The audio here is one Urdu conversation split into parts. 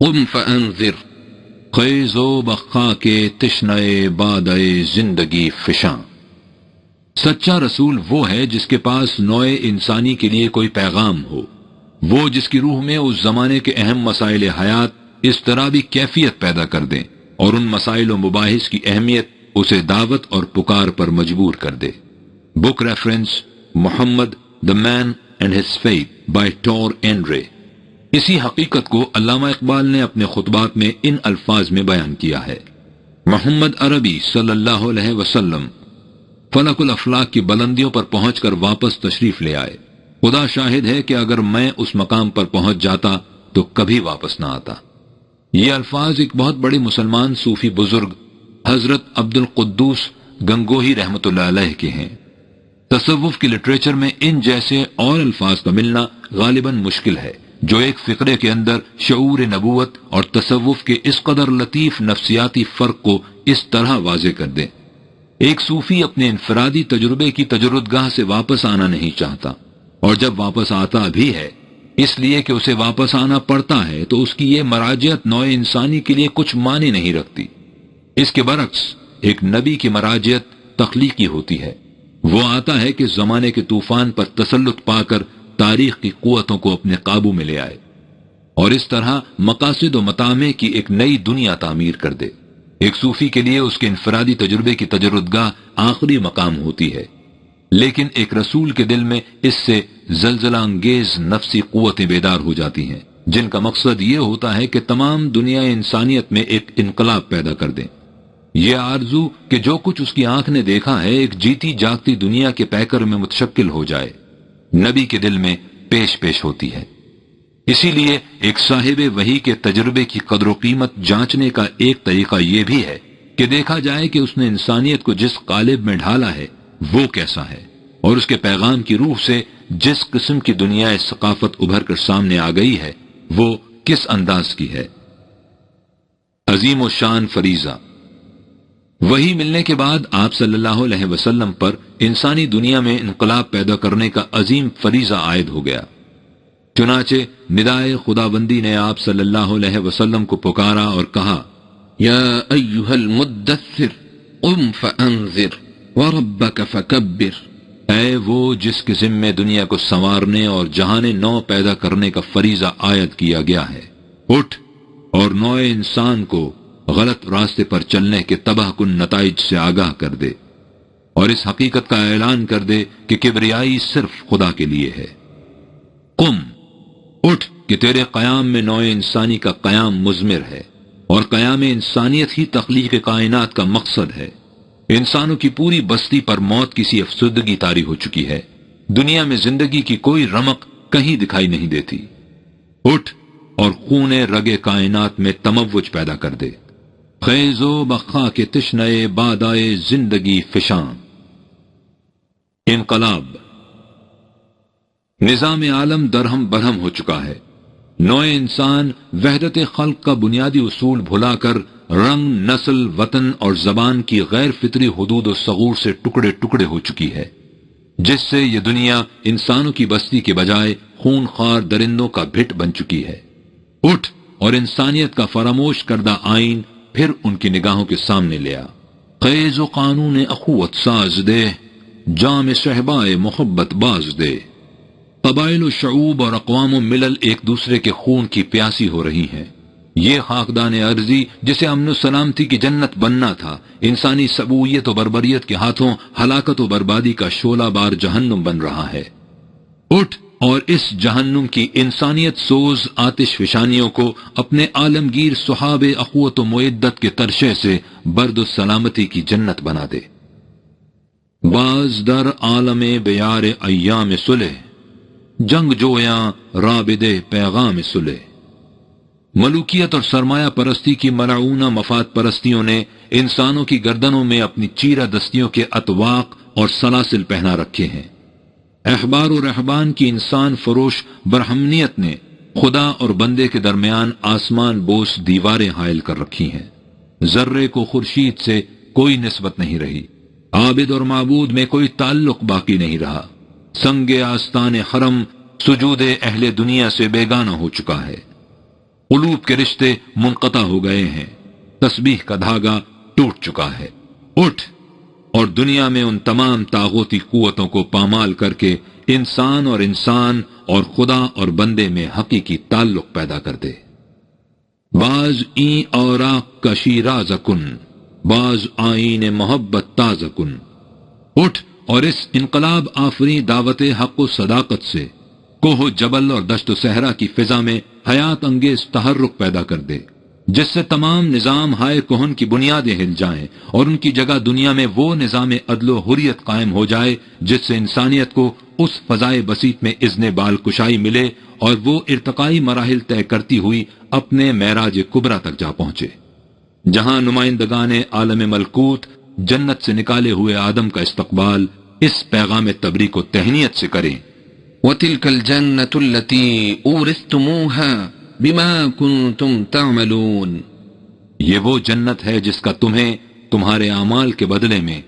قم فانذر، خیز و بخا کے تشنئے بادئے زندگی فشاں۔ سچا رسول وہ ہے جس کے پاس نوع انسانی کے لیے کوئی پیغام ہو، وہ جس کی روح میں اس زمانے کے اہم مسائل حیات اضطرابی کیفیت پیدا کر دیں اور ان مسائل و مباحث کی اہمیت اسے دعوت اور پکار پر مجبور کر دے۔ Book reference Muhammad the man and his faith by Tor Andrae. اسی حقیقت کو علامہ اقبال نے اپنے خطبات میں ان الفاظ میں بیان کیا ہے۔ محمد عربی صلی اللہ علیہ وسلم فلک الافلاق کی بلندیوں پر پہنچ کر واپس تشریف لے آئے۔ خدا شاہد ہے کہ اگر میں اس مقام پر پہنچ جاتا تو کبھی واپس نہ آتا۔ یہ الفاظ ایک بہت بڑے مسلمان صوفی بزرگ حضرت عبد القدوس گنگوہی رحمۃ اللہ علیہ کے ہیں۔ تصوف کی لٹریچر میں ان جیسے اور الفاظ کا ملنا غالباً مشکل ہے جو ایک فقرے کے اندر شعور نبوت اور تصوف کے اس قدر لطیف نفسیاتی فرق کو اس طرح واضح کر دے۔ ایک صوفی اپنے انفرادی تجربے کی تجردگاہ سے واپس آنا نہیں چاہتا، اور جب واپس آتا بھی ہے اس لیے کہ اسے واپس آنا پڑتا ہے تو اس کی یہ مراجعت نوع انسانی کے لیے کچھ معنی نہیں رکھتی۔ اس کے برعکس ایک نبی کی مراجعت تخلیقی ہوتی ہے۔ وہ آتا ہے کہ زمانے کے طوفان پر تسلط پا کر تاریخ کی قوتوں کو اپنے قابو میں لے آئے اور اس طرح مقاصد و مطامع کی ایک نئی دنیا تعمیر کر دے۔ ایک صوفی کے لیے اس کے انفرادی تجربے کی تجردگاہ آخری مقام ہوتی ہے، لیکن ایک رسول کے دل میں اس سے زلزلہ انگیز نفسی قوتیں بیدار ہو جاتی ہیں جن کا مقصد یہ ہوتا ہے کہ تمام دنیا انسانیت میں ایک انقلاب پیدا کر دیں۔ یہ آرزو کہ جو کچھ اس کی آنکھ نے دیکھا ہے ایک جیتی جاگتی دنیا کے پیکر میں متشکل ہو جائے، نبی کے دل میں پیش ہوتی ہے۔ اسی لیے ایک صاحب وحی کے تجربے کی قدر و قیمت جانچنے کا ایک طریقہ یہ بھی ہے کہ دیکھا جائے کہ اس نے انسانیت کو جس قالب میں ڈھالا ہے وہ کیسا ہے، اور اس کے پیغام کی روح سے جس قسم کی دنیا ثقافت ابھر کر سامنے آ گئی ہے وہ کس انداز کی ہے۔ عظیم و شان فریضہ۔ وہی ملنے کے بعد آپ صلی اللہ علیہ وسلم پر انسانی دنیا میں انقلاب پیدا کرنے کا عظیم فریضہ عائد ہو گیا۔ چنانچہ ندائے خداوندی نے آپ صلی اللہ علیہ وسلم کو پکارا اور کہا، یا ایھا المدثر قم فانذر وربک فکبر، اے وہ جس کے ذمے دنیا کو سنوارنے اور جہان نو پیدا کرنے کا فریضہ عائد کیا گیا ہے، اٹھ اور نوع انسان کو غلط راستے پر چلنے کے تباہ کن نتائج سے آگاہ کر دے، اور اس حقیقت کا اعلان کر دے کہ کبریائی صرف خدا کے لیے ہے۔ قم، اٹھ کہ تیرے قیام میں نوع انسانی کا قیام مضمر ہے، اور قیام انسانیت ہی تخلیق کائنات کا مقصد ہے۔ انسانوں کی پوری بستی پر موت کی سی افسردگی طاری ہو چکی ہے، دنیا میں زندگی کی کوئی رمق کہیں دکھائی نہیں دیتی۔ اٹھ اور خون رگ کائنات میں تموج پیدا کر دے۔ خیز و بخا کے تشنئے بادائے زندگی فشاں۔ انقلاب۔ نظام عالم درہم برہم ہو چکا ہے۔ نوع انسان وحدت خلق کا بنیادی اصول بھلا کر رنگ، نسل، وطن اور زبان کی غیر فطری حدود و ثغور سے ٹکڑے ٹکڑے ہو چکی ہے، جس سے یہ دنیا انسانوں کی بستی کے بجائے خون خوار درندوں کا بھٹ بن چکی ہے۔ اٹھ اور انسانیت کا فراموش کردہ آئین پھر ان کی نگاہوں کے سامنے لیا۔ خیز و قانون اخوت ساز دے، جام صحبائے محبت باز دے۔ قبائل و شعوب اور اقوام و ملل ایک دوسرے کے خون کی پیاسی ہو رہی ہیں۔ یہ خاکدان ارضی جسے امن و سلامتی کی جنت بننا تھا، انسانی سبویت و بربریت کے ہاتھوں ہلاکت و بربادی کا شعلہ بار جہنم بن رہا ہے۔ اٹھ اور اس جہنم کی انسانیت سوز آتش فشانیوں کو اپنے عالمگیر صحاب اخوت و معدت کے ترشے سے برد و سلامتی کی جنت بنا دے۔ باز در عالم بیار ایام صلح، جنگ جویاں رابد پیغام صلح۔ ملوکیت اور سرمایہ پرستی کی ملعونہ مفاد پرستیوں نے انسانوں کی گردنوں میں اپنی چیرہ دستیوں کے اطواق اور سلاسل پہنا رکھے ہیں۔ احبار و رہبان کی انسان فروش برہمنیت نے خدا اور بندے کے درمیان آسمان بوس دیواریں حائل کر رکھی ہیں۔ ذرے کو خورشید سے کوئی نسبت نہیں رہی، عابد اور معبود میں کوئی تعلق باقی نہیں رہا۔ سنگ آستان حرم سجود اہل دنیا سے بیگانہ ہو چکا ہے۔ قلوب کے رشتے منقطع ہو گئے ہیں، تسبیح کا دھاگا ٹوٹ چکا ہے۔ اٹھ اور دنیا میں ان تمام طاغوتی قوتوں کو پامال کر کے انسان اور خدا اور بندے میں حقیقی تعلق پیدا کر دے۔ بعض این اوراق کا شیراز کن، بعض آئین محبت تازہ کن۔ اٹھ اور اس انقلاب آفری دعوت حق و صداقت سے کوہ و جبل اور دشت و صحرا کی فضا میں حیات انگیز تحرک پیدا کر دے، جس سے تمام نظام ہائے کہن کی بنیادیں ہل جائیں اور ان کی جگہ دنیا میں وہ نظام عدل و حریت قائم ہو جائے جس سے انسانیت کو اس فضائے بسیط میں اذن بال کشائی ملے اور وہ ارتقائی مراحل طے کرتی ہوئی اپنے معراج کبریٰ تک جا پہنچے، جہاں نمائندگان عالم ملکوت جنت سے نکالے ہوئے آدم کا استقبال اس پیغام تبریک و تہنیت سے کریں۔ وَتِلْكَ الْجَنَّةُ الَّتِي أُورِثْتُمُوهَا بِمَا كُنْتُمْ تَعْمَلُونَ، یہ وہ جنت ہے جس کا تمہیں تمہارے اعمال کے بدلے میں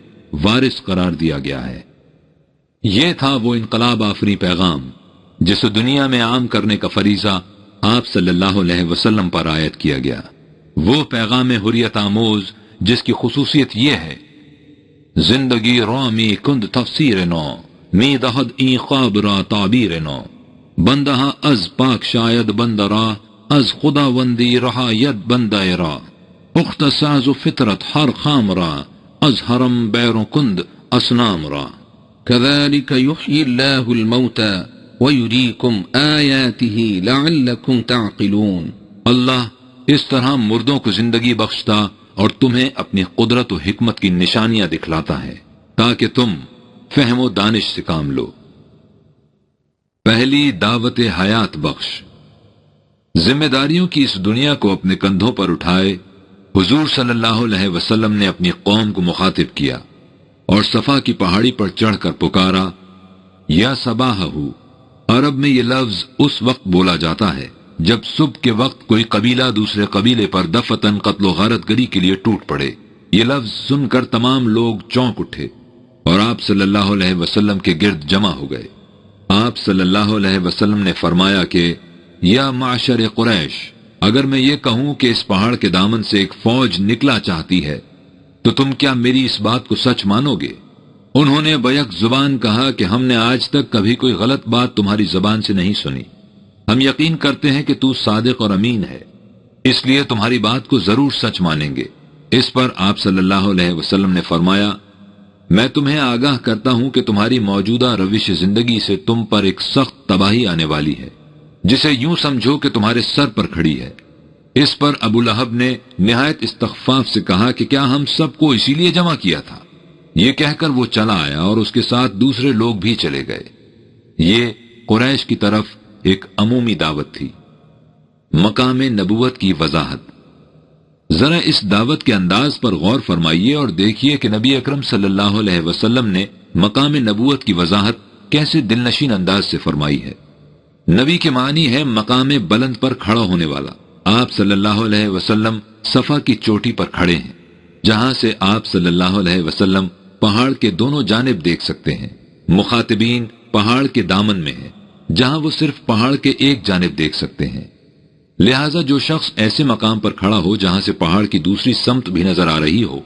وارث قرار دیا گیا ہے۔ یہ تھا وہ انقلاب آفری پیغام جسے دنیا میں عام کرنے کا فریضہ آپ صلی اللہ علیہ وسلم پر عائد کیا گیا، وہ پیغام حریت آموز جس کی خصوصیت یہ ہے: زندگی رامی کند تفسیر نو، می دہد این خواب را تعبیر نو، بندہ از پاک شاید بندہ را، از خدا وندی رہا ید بندہ را، پخت ساز و فطرت ہر خام را، از حرم بیرو کند اسنام را۔ كذلك يحيي الله الموتى ويريكم آياته لعلكم تعقلون، اللہ اس طرح مردوں کو زندگی بخشتا اور تمہیں اپنی قدرت و حکمت کی نشانیاں دکھلاتا ہے تاکہ تم فہم و دانش سے کام لو۔ پہلی دعوت حیات بخش، ذمہ داریوں کی اس دنیا کو اپنے کندھوں پر اٹھائے حضور صلی اللہ علیہ وسلم نے اپنی قوم کو مخاطب کیا اور صفا کی پہاڑی پر چڑھ کر پکارا، یا صباحہ۔ عرب میں یہ لفظ اس وقت بولا جاتا ہے جب صبح کے وقت کوئی قبیلہ دوسرے قبیلے پر دفتن قتل و غارت گری کے لیے ٹوٹ پڑے۔ یہ لفظ سن کر تمام لوگ چونک اٹھے اور آپ صلی اللہ علیہ وسلم کے گرد جمع ہو گئے۔ آپ صلی اللہ علیہ وسلم نے فرمایا کہ یا معشر قریش، اگر میں یہ کہوں کہ اس پہاڑ کے دامن سے ایک فوج نکلا چاہتی ہے تو تم کیا میری اس بات کو سچ مانو گے؟ انہوں نے بیک زبان کہا کہ ہم نے آج تک کبھی کوئی غلط بات تمہاری زبان سے نہیں سنی، ہم یقین کرتے ہیں کہ تو صادق اور امین ہے، اس لیے تمہاری بات کو ضرور سچ مانیں گے۔ اس پر آپ صلی اللہ علیہ وسلم نے فرمایا، میں تمہیں آگاہ کرتا ہوں کہ تمہاری موجودہ روش زندگی سے تم پر ایک سخت تباہی آنے والی ہے جسے یوں سمجھو کہ تمہارے سر پر کھڑی ہے۔ اس پر ابو لہب نے نہایت استخفاف سے کہا کہ کیا ہم سب کو اسی لیے جمع کیا تھا؟ یہ کہہ کر وہ چلا آیا اور اس کے ساتھ دوسرے لوگ بھی چلے گئے۔ یہ قریش کی طرف ایک عمومی دعوت تھی۔ مقام نبوت کی وضاحت، ذرا اس دعوت کے انداز پر غور فرمائیے اور دیکھیے کہ نبی اکرم صلی اللہ علیہ وسلم نے مقام نبوت کی وضاحت کیسے دلنشین انداز سے فرمائی ہے۔ نبی کے معنی ہے مقام بلند پر کھڑا ہونے والا۔ آپ صلی اللہ علیہ وسلم صفا کی چوٹی پر کھڑے ہیں، جہاں سے آپ صلی اللہ علیہ وسلم پہاڑ کے دونوں جانب دیکھ سکتے ہیں۔ مخاطبین پہاڑ کے دامن میں ہیں، جہاں وہ صرف پہاڑ کے ایک جانب دیکھ سکتے ہیں۔ لہٰذا جو شخص ایسے مقام پر کھڑا ہو جہاں سے پہاڑ کی دوسری سمت بھی نظر آ رہی ہو،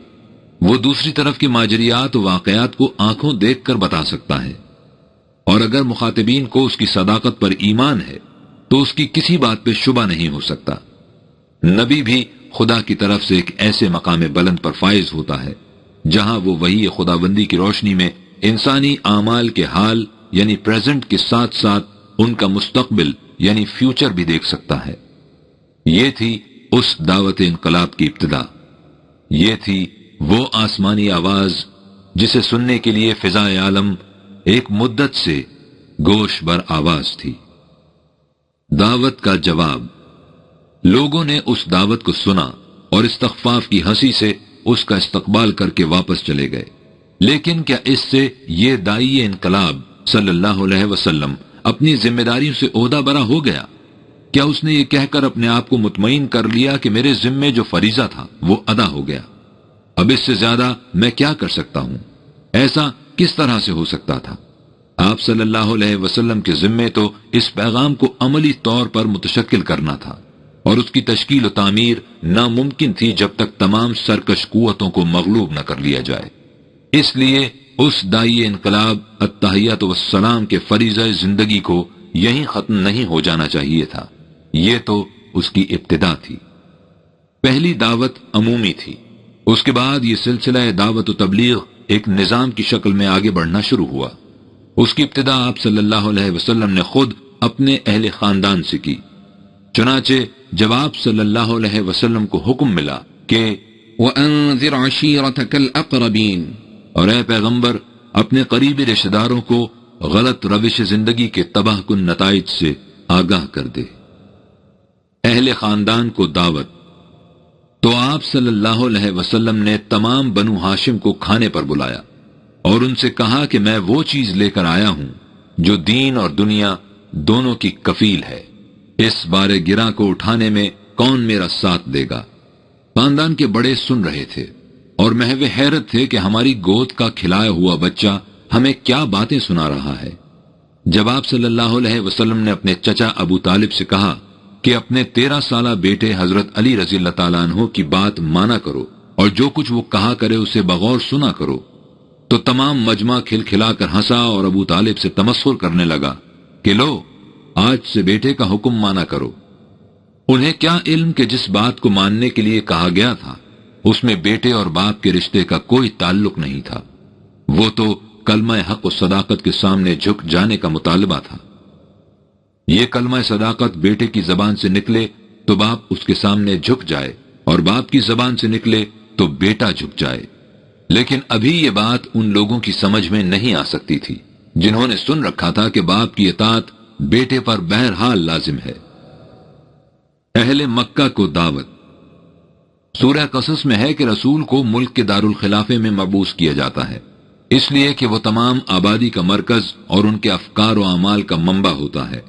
وہ دوسری طرف کی ماجریات و واقعات کو آنکھوں دیکھ کر بتا سکتا ہے، اور اگر مخاطبین کو اس کی صداقت پر ایمان ہے تو اس کی کسی بات پہ شبہ نہیں ہو سکتا۔ نبی بھی خدا کی طرف سے ایک ایسے مقام بلند پر فائز ہوتا ہے جہاں وہ وحی خداوندی کی روشنی میں انسانی اعمال کے حال یعنی پریزنٹ کے ساتھ ساتھ ان کا مستقبل یعنی فیوچر بھی دیکھ سکتا ہے۔ یہ تھی اس دعوت انقلاب کی ابتدا، یہ تھی وہ آسمانی آواز جسے سننے کے لیے فضائے عالم ایک مدت سے گوش بر آواز تھی۔ دعوت کا جواب، لوگوں نے اس دعوت کو سنا اور استخفاف کی ہنسی سے اس کا استقبال کر کے واپس چلے گئے، لیکن کیا اس سے یہ داعی انقلاب صلی اللہ علیہ وسلم اپنی ذمہ داریوں سے عہدہ برا ہو گیا؟ کیا اس نے یہ کہہ کر اپنے آپ کو مطمئن کر لیا کہ میرے ذمے جو فریضہ تھا وہ ادا ہو گیا، اب اس سے زیادہ میں کیا کر سکتا ہوں؟ ایسا کس طرح سے ہو سکتا تھا؟ آپ صلی اللہ علیہ وسلم کے ذمے تو اس پیغام کو عملی طور پر متشکل کرنا تھا، اور اس کی تشکیل و تعمیر ناممکن تھی جب تک تمام سرکش قوتوں کو مغلوب نہ کر لیا جائے۔ اس لیے اس دائی انقلاب التحیات والسلام کے فریضہ زندگی کو یہیں ختم نہیں ہو جانا چاہیے تھا۔ یہ تو اس کی ابتدا تھی۔ پہلی دعوت عمومی تھی، اس کے بعد یہ سلسلہ دعوت و تبلیغ ایک نظام کی شکل میں آگے بڑھنا شروع ہوا۔ اس کی ابتدا آپ صلی اللہ علیہ وسلم نے خود اپنے اہل خاندان سے کی۔ چنانچہ جب آپ صلی اللہ علیہ وسلم کو حکم ملا کہ وَأَنذِرْ عَشِيرَتَكَ الْأَقْرَبِينَ، اور اے پیغمبر اپنے قریبی رشتہ داروں کو غلط روش زندگی کے تباہ کن نتائج سے آگاہ کر دے، اہل خاندان کو دعوت، تو آپ صلی اللہ علیہ وسلم نے تمام بنو ہاشم کو کھانے پر بلایا اور ان سے کہا کہ میں وہ چیز لے کر آیا ہوں جو دین اور دنیا دونوں کی کفیل ہے، اس بارے گراں کو اٹھانے میں کون میرا ساتھ دے گا؟ خاندان کے بڑے سن رہے تھے اور محو حیرت تھے کہ ہماری گود کا کھلایا ہوا بچہ ہمیں کیا باتیں سنا رہا ہے۔ جب آپ صلی اللہ علیہ وسلم نے اپنے چچا ابو طالب سے کہا کہ اپنے 13 سالہ بیٹے حضرت علی رضی اللہ تعالیٰ عنہ کی بات مانا کرو اور جو کچھ وہ کہا کرے اسے بغور سنا کرو، تو تمام مجمع کھلکھلا کر ہنسا اور ابو طالب سے تمسخر کرنے لگا کہ لو آج سے بیٹے کا حکم مانا کرو۔ انہیں کیا علم کہ جس بات کو ماننے کے لیے کہا گیا تھا اس میں بیٹے اور باپ کے رشتے کا کوئی تعلق نہیں تھا، وہ تو کلمہ حق و صداقت کے سامنے جھک جانے کا مطالبہ تھا۔ یہ کلمہ صداقت بیٹے کی زبان سے نکلے تو باپ اس کے سامنے جھک جائے اور باپ کی زبان سے نکلے تو بیٹا جھک جائے، لیکن ابھی یہ بات ان لوگوں کی سمجھ میں نہیں آ سکتی تھی جنہوں نے سن رکھا تھا کہ باپ کی اطاعت بیٹے پر بہرحال لازم ہے۔ اہل مکہ کو دعوت۔ سورہ قصص میں ہے کہ رسول کو ملک کے دارالخلافے میں مبعوث کیا جاتا ہے، اس لیے کہ وہ تمام آبادی کا مرکز اور ان کے افکار و اعمال کا منبع ہوتا ہے۔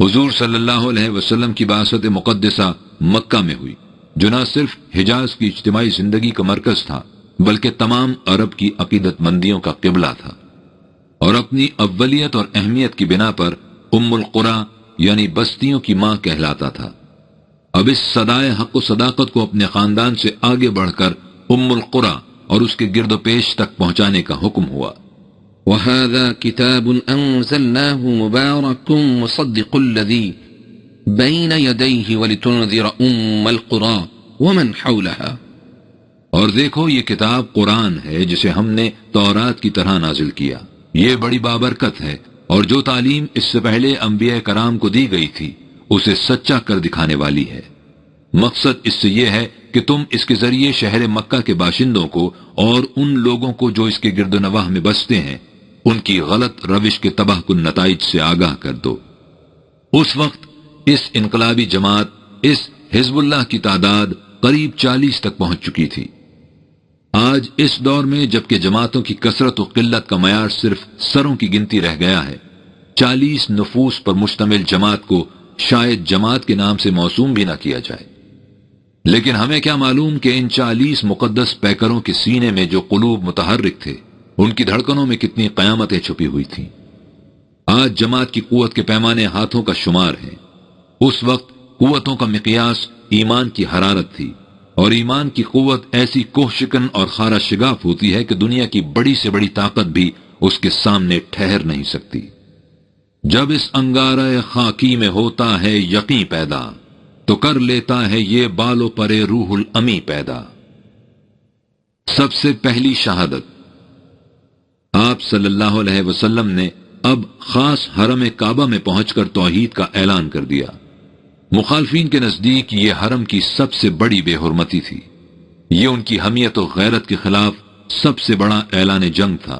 حضور صلی اللہ علیہ وسلم کی بعثت مقدسہ مکہ میں ہوئی، جو نہ صرف حجاز کی اجتماعی زندگی کا مرکز تھا بلکہ تمام عرب کی عقیدت مندیوں کا قبلہ تھا، اور اپنی اولیت اور اہمیت کی بنا پر ام القری یعنی بستیوں کی ماں کہلاتا تھا۔ اب اس صدائے حق و صداقت کو اپنے خاندان سے آگے بڑھ کر ام القری اور اس کے گرد و پیش تک پہنچانے کا حکم ہوا۔ وَهَذَا كِتَابٌ أَنزَلْنَاهُ مُبَارَكٌ مُصَدِّقُ الَّذِي بَيْنَ يَدَيْهِ وَلِتُنذِرَ أُمَّ الْقُرَى وَمَنْ حَوْلَهَا، اور دیکھو یہ کتاب قرآن ہے جسے ہم نے تورات کی طرح نازل کیا، یہ بڑی بابرکت ہے اور جو تعلیم اس سے پہلے انبیاء کرام کو دی گئی تھی اسے سچا کر دکھانے والی ہے۔ مقصد اس سے یہ ہے کہ تم اس کے ذریعے شہر مکہ کے باشندوں کو اور ان لوگوں کو جو اس کے گرد و نواح میں بستے ہیں ان کی غلط روش کے تباہ کن نتائج سے آگاہ کر دو۔ اس وقت اس انقلابی جماعت، اس حزب اللہ کی تعداد قریب 40 تک پہنچ چکی تھی۔ آج اس دور میں جبکہ جماعتوں کی کثرت و قلت کا معیار صرف سروں کی گنتی رہ گیا ہے، 40 نفوس پر مشتمل جماعت کو شاید جماعت کے نام سے موسوم بھی نہ کیا جائے، لیکن ہمیں کیا معلوم کہ ان 40 مقدس پیکروں کے سینے میں جو قلوب متحرک تھے ان کی دھڑکنوں میں کتنی قیامتیں چھپی ہوئی تھیں۔ آج جماعت کی قوت کے پیمانے ہاتھوں کا شمار ہیں، اس وقت قوتوں کا مقیاس ایمان کی حرارت تھی، اور ایمان کی قوت ایسی کوہ شکن اور خارہ شگاف ہوتی ہے کہ دنیا کی بڑی سے بڑی طاقت بھی اس کے سامنے ٹھہر نہیں سکتی۔ جب اس انگارہ خاکی میں ہوتا ہے یقین پیدا، تو کر لیتا ہے یہ بالو پرے روح الامی پیدا۔ سب سے پہلی شہادت۔ آپ صلی اللہ علیہ وسلم نے اب خاص حرم کعبہ میں پہنچ کر توحید کا اعلان کر دیا۔ مخالفین کے نزدیک یہ حرم کی سب سے بڑی بے حرمتی تھی، یہ ان کی حمیت و غیرت کے خلاف سب سے بڑا اعلان جنگ تھا۔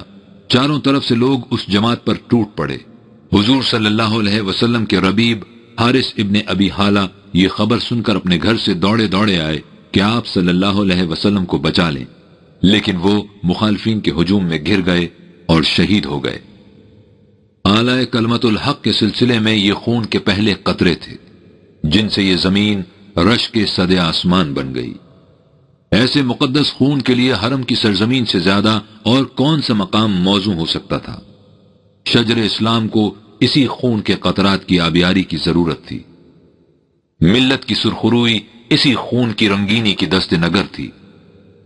چاروں طرف سے لوگ اس جماعت پر ٹوٹ پڑے۔ حضور صلی اللہ علیہ وسلم کے ربیب حارث ابن ابی حالہ یہ خبر سن کر اپنے گھر سے دوڑے دوڑے آئے کہ آپ صلی اللہ علیہ وسلم کو بچا لیں، لیکن وہ مخالفین کے ہجوم میں گر گئے اور شہید ہو گئے۔ اعلیٰ کلمت الحق کے سلسلے میں یہ خون کے پہلے قطرے تھے جن سے یہ زمین رش کے سدے آسمان بن گئی۔ ایسے مقدس خون کے لیے حرم کی سرزمین سے زیادہ اور کون سا مقام موزوں ہو سکتا تھا؟ شجر اسلام کو اسی خون کے قطرات کی آبیاری کی ضرورت تھی۔ ملت کی سرخروئی اسی خون کی رنگینی کی دست نگر تھی۔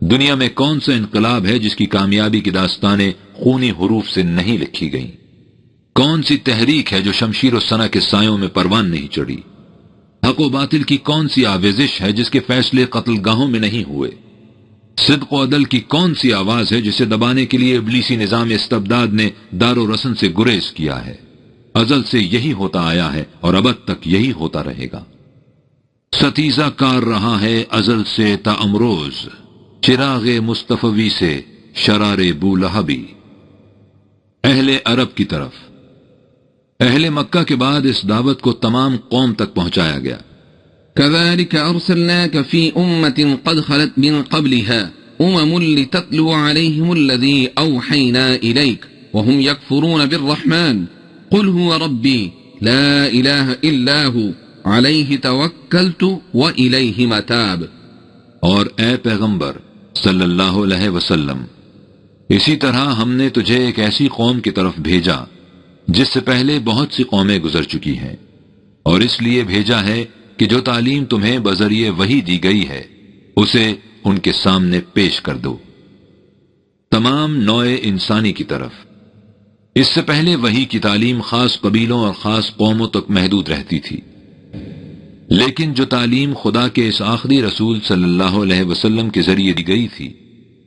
دنیا میں کون سا انقلاب ہے جس کی کامیابی کی داستانیں خونی حروف سے نہیں لکھی گئیں؟ کون سی تحریک ہے جو شمشیر و سنا کے سایوں میں پروان نہیں چڑھی؟ حق و باطل کی کون سی آویزش ہے جس کے فیصلے قتل گاہوں میں نہیں ہوئے؟ صدق و عدل کی کون سی آواز ہے جسے دبانے کے لیے ابلیسی نظام استبداد نے دار و رسن سے گریز کیا ہے؟ ازل سے یہی ہوتا آیا ہے اور ابد تک یہی ہوتا رہے گا۔ ستیزہ کار رہا ہے ازل سے تا امروز، چراغ مصطفی سے شرار بولہبی۔ اہل عرب کی طرف، اہل مکہ کے بعد اس دعوت کو تمام قوم تک پہنچایا گیا۔ كذلك أرسلناك في أمة قد خلت من قبلها لتتلو عليهم الذي أوحينا إليك وهم يكفرون بالرحمن قل هو ربي لا إله إلا هو عليه توكلت وإليه متاب۔ اور اے پیغمبر صلی اللہ علیہ وسلم، اسی طرح ہم نے تجھے ایک ایسی قوم کی طرف بھیجا جس سے پہلے بہت سی قومیں گزر چکی ہیں، اور اس لیے بھیجا ہے کہ جو تعلیم تمہیں بذریعے وحی دی گئی ہے اسے ان کے سامنے پیش کر دو۔ تمام نوع انسانی کی طرف۔ اس سے پہلے وحی کی تعلیم خاص قبیلوں اور خاص قوموں تک محدود رہتی تھی، لیکن جو تعلیم خدا کے اس آخری رسول صلی اللہ علیہ وسلم کے ذریعے دی گئی تھی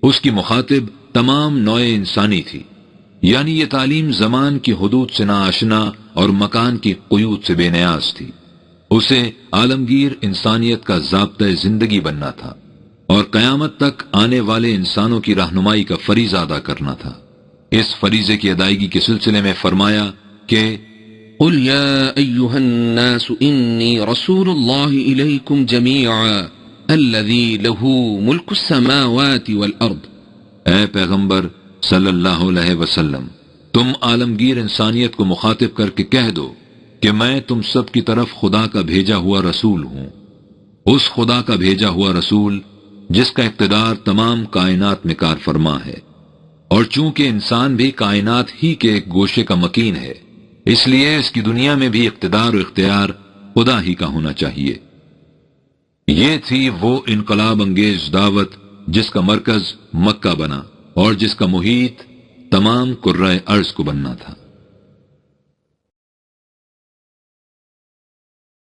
اس کی مخاطب تمام نوع انسانی تھی، یعنی یہ تعلیم زمان کی حدود سے ناآشنا اور مکان کی قیود سے بے نیاز تھی۔ اسے عالمگیر انسانیت کا ضابطۂ زندگی بننا تھا اور قیامت تک آنے والے انسانوں کی رہنمائی کا فریضہ ادا کرنا تھا۔ اس فریضے کی ادائیگی کے سلسلے میں فرمایا کہ قل يا أيها الناس إني رسول الله إليكم جميعا الذي له ملك السماوات والأرض۔ اے پیغمبر صلی اللہ علیہ وسلم، تم عالمگیر انسانیت کو مخاطب کر کے کہہ دو کہ میں تم سب کی طرف خدا کا بھیجا ہوا رسول ہوں، اس خدا کا بھیجا ہوا رسول جس کا اقتدار تمام کائنات میں کار فرما ہے، اور چونکہ انسان بھی کائنات ہی کے ایک گوشے کا مکین ہے اس لیے اس کی دنیا میں بھی اقتدار و اختیار خدا ہی کا ہونا چاہیے۔ یہ تھی وہ انقلاب انگیز دعوت جس کا مرکز مکہ بنا اور جس کا محیط تمام قرۂ ارض کو بننا تھا۔